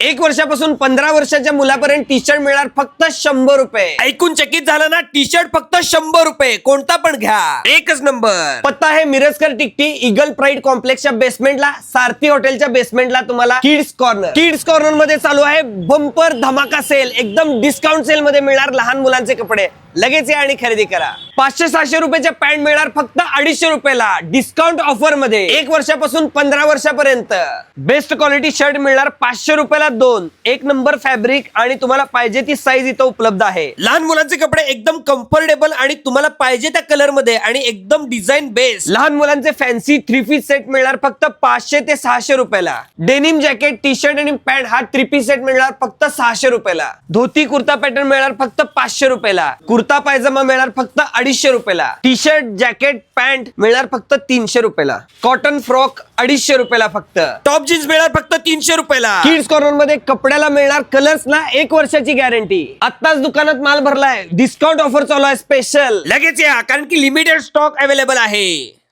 1 वर्षापासून 15 वर्षाच्या मुलापर्यंत T shirt मिळणार फक्त 100 रुपये. ऐकून चकित झालं ना? टी शर्ट फक्त 100 रुपये, कोणता पण घ्या, एकच नंबर. पत्ता आहे मिरजकर टिकटी, इगल प्राईड कॉम्प्लेक्सच्या बेसमेंटला, सारथी हॉटेलच्या बेसमेंटला तुम्हाला किड्स कॉर्नर. किड्स कॉर्नर मध्ये चालू आहे बंपर धमाका सेल. एकदम डिस्काउंट सेल मध्ये मिळणार लहान मुलांचे कपडे. लगेच या आणि खरेदी करा. 500-600 रुपयाच्या पॅन्ट मिळणार फक्त 250 रुपयाला डिस्काउंट ऑफर मध्ये. 1 वर्षापासून 15 वर्षापर्यंत बेस्ट क्वालिटी शर्ट मिळणार 500 रुपयाला 2. एक नंबर फॅब्रिक आणि तुम्हाला पाहिजे ती साईज इथं उपलब्ध आहे. लहान मुलांचे कपडे एकदम कम्फर्टेबल आणि तुम्हाला पाहिजे त्या कलर मध्ये आणि एकदम डिझाईन बेस्ट. लहान मुलांचे फॅन्सी 3 पीस सेट मिळणार फक्त 500 ते 600 रुपयाला. डेनिम जॅकेट, टी शर्ट आणि पॅन्ट हा 3 पीस सेट मिळणार फक्त 600 रुपयाला. धोती कुर्ता पॅटर्न मिळणार फक्त 500 रुपयाला. कुर्ता पायजमा मिळणार फक्त 250 रुपयाला. टी शर्ट, जॅकेट, पॅन्ट मिळणार फक्त 300 रुपयाला. कॉटन फ्रॉक 250 रुपयाला फक्त. टॉप जीन्स मिळणार फक्त 300 रुपयाला. किड्स कॉर्नर मध्ये कपड्याला मिळणार कलर्स ना 1 वर्षाची गॅरंटी. आत्ताच दुकानात माल भरलाय, डिस्काउंट ऑफर चालू आहे स्पेशल. लगेच या, कारण की लिमिटेड स्टॉक अवेलेबल आहे.